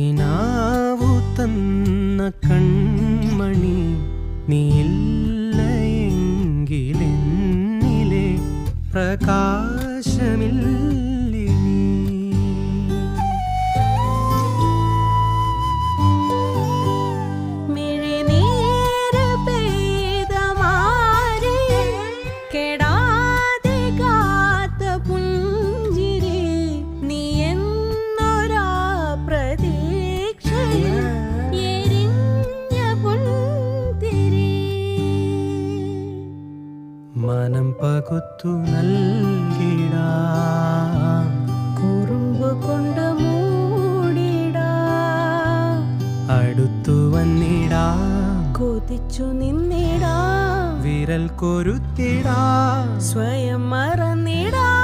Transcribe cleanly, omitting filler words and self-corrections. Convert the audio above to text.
കിനാവു തന്ന കൺമണി നീയില്ലയെങ്കിലെന്നിലെ പ്രകാശമില്ലേ നീ. മിഴിനീര് പെയ്ത മാറി കെടാതെ കാത്ത പുഞ്ചിരി നീ എന്നൊരാ പ്രതീക്ഷയിൽ എരിഞ്ഞ പുൻതിരി. മനം പകുത്തു നൽകിടാം, കുറുമ്പ് കൊണ്ട് മൂടിടാം, അടുത്തു വന്നിടാം, കൊതിച്ചു നിന്നിടാം, വിരൽ കൊരുത്തിടാം, സ്വയം മറന്നിടാം.